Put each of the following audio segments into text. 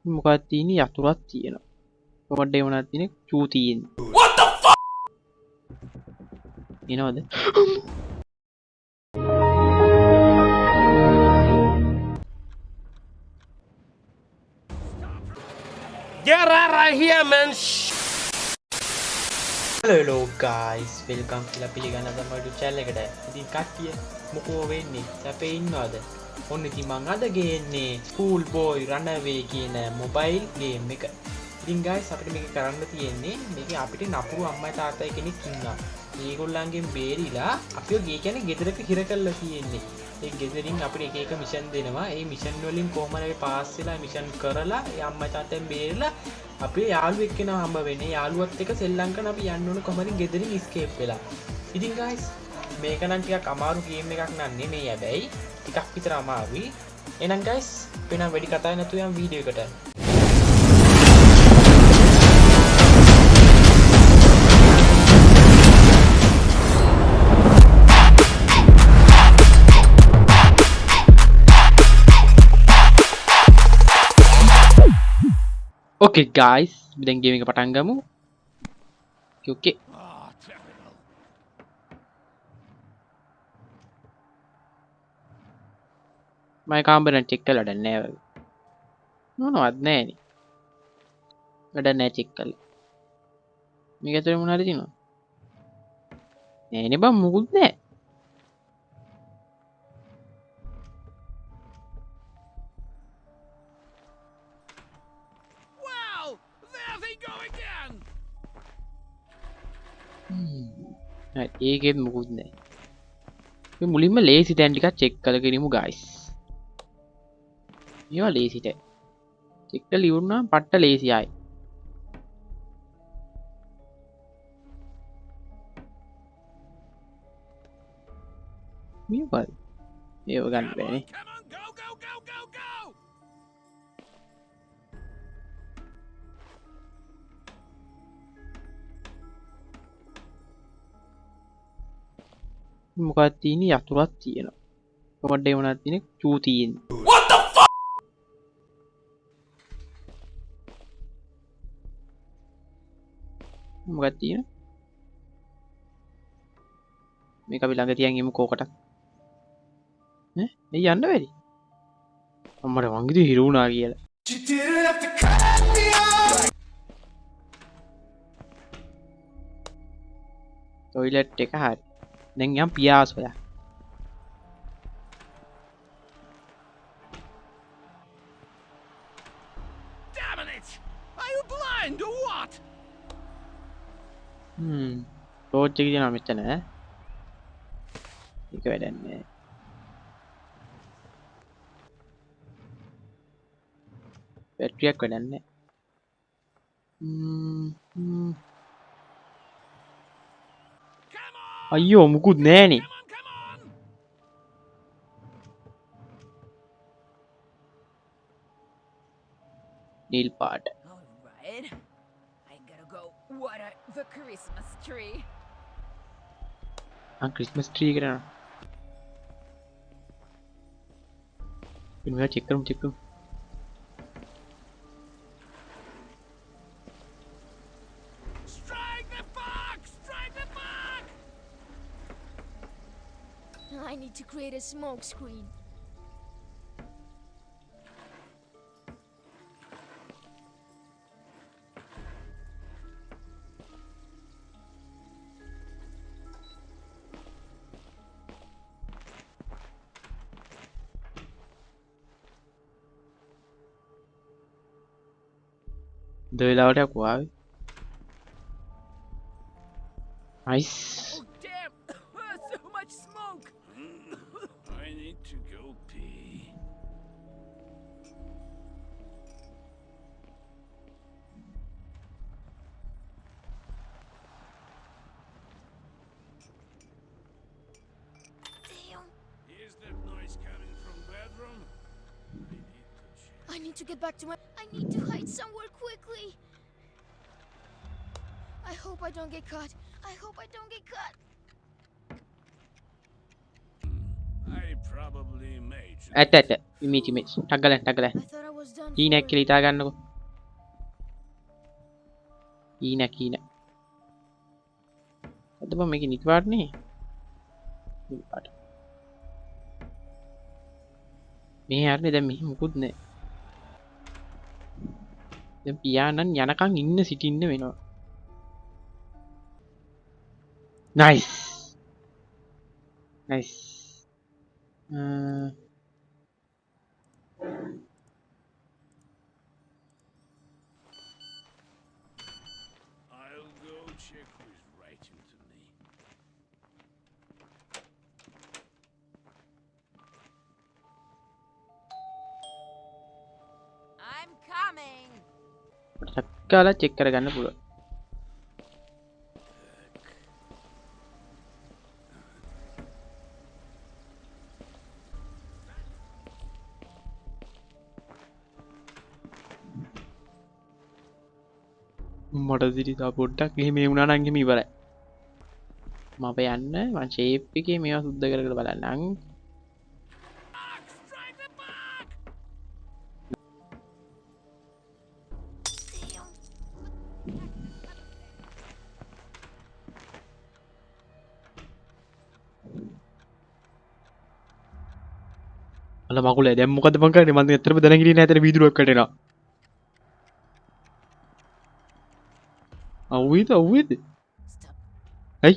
මොකක්ද තියෙන්නේ යතුරක් තියෙනවා. මොකක්ද ඒ මොනවද තියෙන්නේ චූ තියෙන්නේ. එනවද? Get out of here, man! hello guys welcome කියලා පිළිගන්න තමයි YouTube channel එකට. ඉතින් කට්ටිය මොකෝ වෙන්නේ? සැපේ ඉන්නවද? ඔන්න ඉතින් මං අද ගේන්නේ School Boy Runaway කියන mobile game එක. ඉතින් guys අපිට මේක කරන්න තියෙන්නේ මේකේ අපිට නපුරු අම්මයි තාත්තයි කෙනෙක් ඉන්නවා. ඒගොල්ලන්ගෙන් බේරිලා අපිව ගේ කියන්නේ ගෙදරක හිර කරලා තියෙන්නේ. ඒ ගෙදරින් අපිට එක එක මිෂන් දෙනවා. ඒ මිෂන් වලින් කොහොම හරි පාස් වෙලා මිෂන් කරලා ඒ අම්මයි තාත්තෙන් බේරිලා අපේ යාළුවෙක් කෙනා හම්බ වෙන්නේ. යාළුවත් එක්ක සෙල්ලම් කරන අපි යන්න ඕන කොහොමද ගෙදරින් escape වෙලා. ඉතින් guys මේක නම් ටිකක් අමාරු ගේම් එකක් නන් නෙමෙයි හැබැයි ටිකක් විතර අමාරුයි. එහෙනම් guys වෙන වැඩි කතා නැතුව යම් වීඩියෝ එකට. Okay guys, දැන් ගේම් එක පටන් ගමු. Okay. මම කාමරෙන් චෙක් කරලා නැහැ. මොනවද නැහැ නේ. වැඩ නැහැ චෙක් කරලා. මේක ඇතුලේ මොනවද තියෙනවද? නෑ නේ බං මුකුත් නැහැ. ඒකෙත් මුකුත් නැහැ. මේ මුලින්ම ලේසි තැන් ටිකක් චෙක් කරගෙන ඉමු guys. මේවා ලේසිට. චෙක් කරලා ඉවරනම් පට්ට ලේසි ආයි. මේවා ඒව ගන්න බෑනේ. මොකක්ද තියෙන්නේ යතුරක් තියෙනවා. මොකක්ද ඒ මොනවද තියෙන්නේ චූ තියෙන්නේ. What the fuck? මොකක්ද තියෙන්නේ? මේක අපි ළඟ තියන් ඉමු කෝකට. ඈ මේ යන්න බැරි. අම්මට මං කිව්වේ හිරු වුණා කියලා. ටොයිලට් එක හරි. දැන් යම් පියාස් හොයා. Damn it! Are you blind or what? Torch එක දිනා මෙතන ඈ. ඒක වැඩක් නෑ. බැටරියක් වැඩක් නෑ. අයියෝ මුකුත් නෑනේ. නිල් පාට. All right. I gotta go water the Christmas tree. Christmas tree එකට යනවා. මේක චෙක් කරමු. Strike the fuck! Strike the fuck! I need to create a smoke screen. දෙවෙලාවට ආවේ. nice. Oh damn! So much smoke! I need to go pee. Damn. Is that noise coming from bedroom? I need to get back to my... I need to hide somewhere quickly. I hope I don't get caught. I hope I don't get caught. I probably made you. ඇත්ත. image. ටග්ගලන්. I thought I was done. done කීනක් for? කියලා හිතා ගන්නකො. කීන. අද බං මේකේ නිත් පාටනේ. නිත් පාට. මේ හරිනේ දැන් මෙහි මුකුත් නැහැ. දැන් පියාණන් යනකම් ඉන්න සිටින්න වෙනවා. Nice. I'll go check who's writing to me. I'm coming. සක්කාලා චෙක් කරගන්න පුළුවන්. මොඩ සිරිතා පොඩ්ඩක් එහෙම වුණා නම් එහෙම ඉවරයි. මම යන්න මම ෂේප් එකේ මේවා සුද්ධ කරගෙන බලන්නම්. Strike the back! අල මකුලේ දැන් මොකද මං කරන්නේ මම ඇත්තටම දැනගෙන ඉන්නේ නැතර වීදුරුවක් කටේනවා. අවුයිද? Stop. Hey.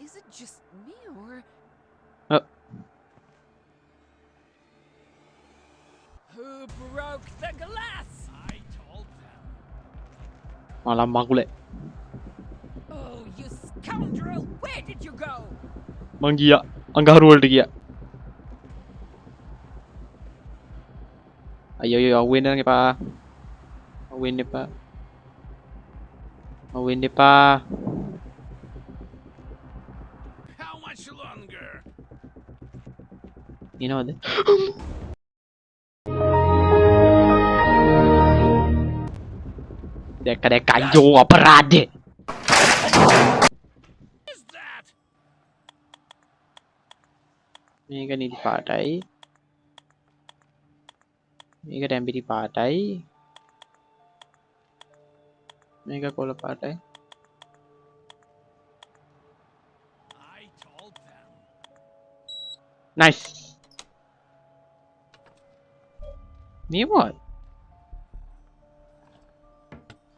Is it just me or? Who broke the glass? I told them. මල මකුලේ Oh, you scoundrel! Where did you go? මං ගියා අඟහරු වලට ගියා. අයියෝ අවුෙන්න එපා. අවුෙන්න එපා. How much longer? එනවද? දැක්ක අයියෝ අපරාධේ. Is that? මේක නිදි පාටයි. මේක ටැම්පිරි පාටයි. මේක කොළ පාටයි. I told them. Nice. මේ මොකක්ද?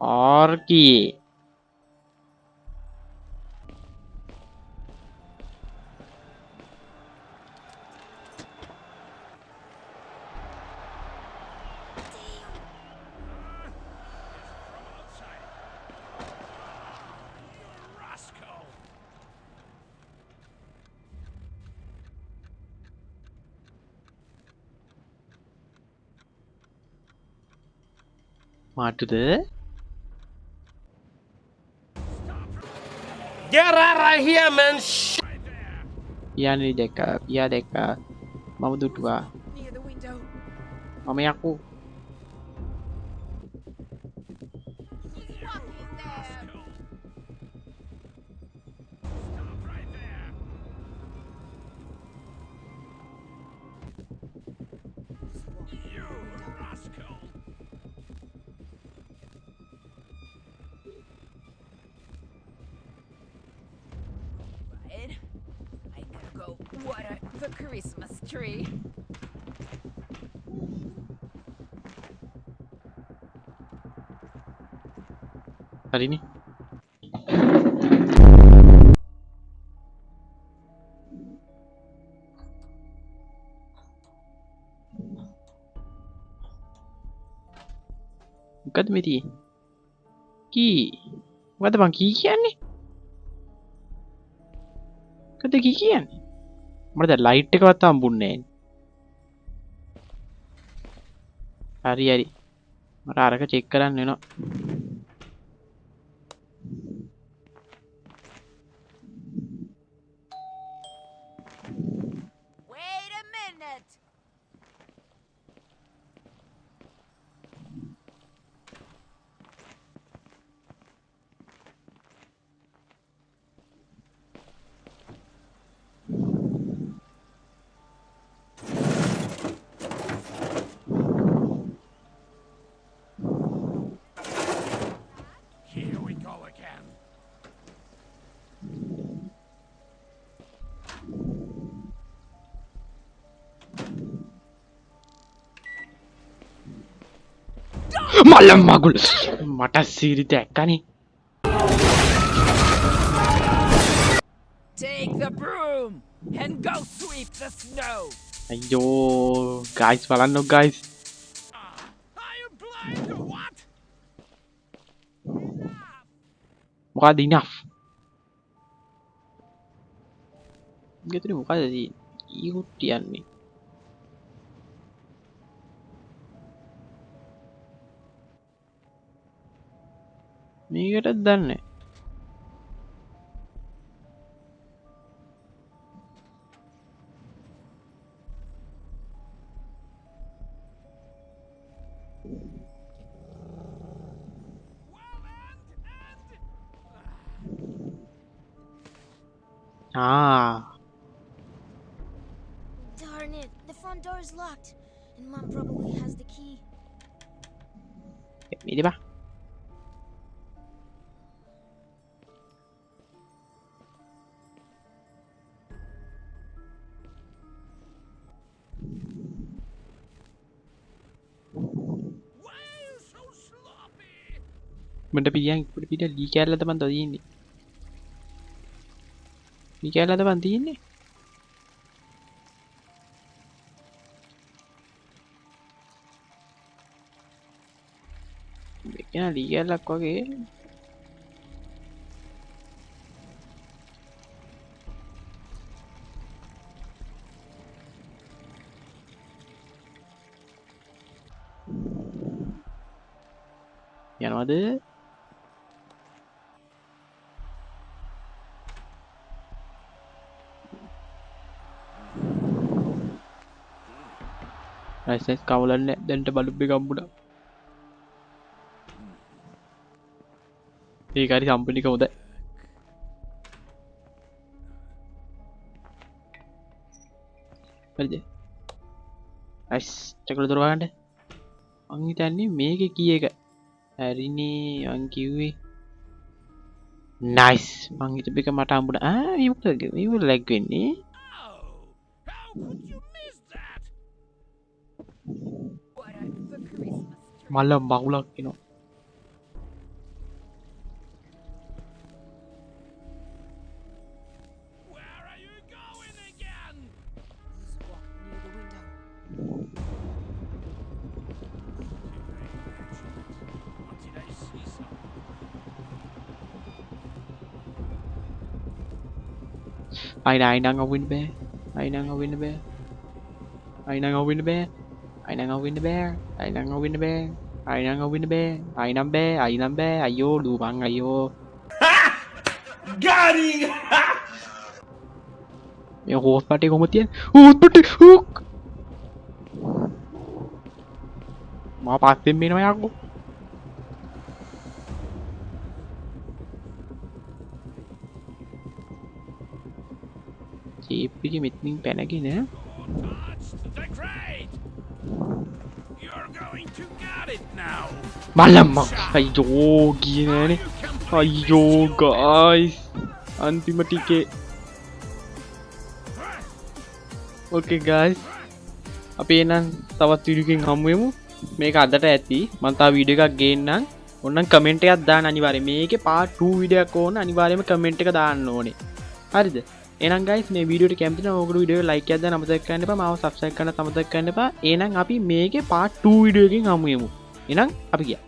ආර්කි. From outside. You rascal! මාටුද? Get out of here, man! Right there. පියානේ දැක්කා. පියා දැක්කා. මම දුටුවා. Near the window. මම යකෝ. What in there? Rascal. Stop right there. You rascal! Right. I gotta go water the Christmas tree. හරිනේ. මොකද මේ තියෙන්නේ? කී. මොකද මං කී කියන්නේ? මොකද කී කියන්නේ? මට දැන් ලයිට් එකවත් හම්බුන්නේ නැහැ. හරි. මට අරක චෙක් කරන්න වෙනවා. Wait a minute. මල්ලම් මගුල් මට සීරිත එක්කනේ Take the broom and go sweep the snow. අයියෝ ගයිස් බලන්නකො guys Are you blind or what? මොකද ඉනෆ් ගෙතුනේ මොකද ඊ කුට්ටියන්නේ මේකටත් දන්නේ Darn it, the front door is locked, and Mom probably has the key. ini bah Why are you so sloppy? benda pilihan udah di kala teman tadi ini di kala teman ini kena di kala kok ke yang ada Rice kawalan nek dan terbalut be kamu dah. ඒ කාරි company කවුද? හරිද? Ice චකල දොර වහන්න. මං හිතන්නේ මේකේ කී එක. හරිනේ මං කිව්වේ. නයිස් මං හිතපු එක මට හම්බුණා. මේ මොකද? මේ ලැග් වෙන්නේ. How could you miss that? What a for Christmas. මල මගුලක් එනවා. Where are you going again? He's walking near the window. What did I see something? Ai đang ngồi win bear. Ai đang ngồi win bear. Ai đang ngồi win bear. Ai đang ngồi win bear. Ai đang ngồi win bear. Ai đang ngồi win bear. Ai năm bear. Ai năm bear. Ayo đủ bằng ayo. Got him! Mẹ hốt party komedian. Hốt party. Hook. Mau pasti main sama aku. Cipi meeting pen lagi nih. Touched the crate! You're going to get it now! Malam mak. Ayo gini nih. Ayo guys. Anti matike. Oke guys. අපි එහෙනම් තවත් video එකකින් හමු වෙමු. මේක අදට ඇති. මම තව වීඩියෝ එකක් ගේන්නම්. ඕනනම් කමෙන්ට් එකක් දාන්න අනිවාර්යයෙන්. මේකේ part 2 වීඩියෝ එකක් ඕන අනිවාර්යයෙන්ම කමෙන්ට් එක දාන්න ඕනේ. හරිද? එහෙනම් guys මේ වීඩියෝට කැමති නම් ඕගොල්ලෝ වීඩියෝ එක like එකක් දාන්න අමතක කරන්න එපා. මාව subscribe කරන්න අමතක කරන්න එපා. එහෙනම් අපි මේකේ part 2 වීඩියෝ එකකින් හමු වෙමු. එහෙනම් අපි ගියා.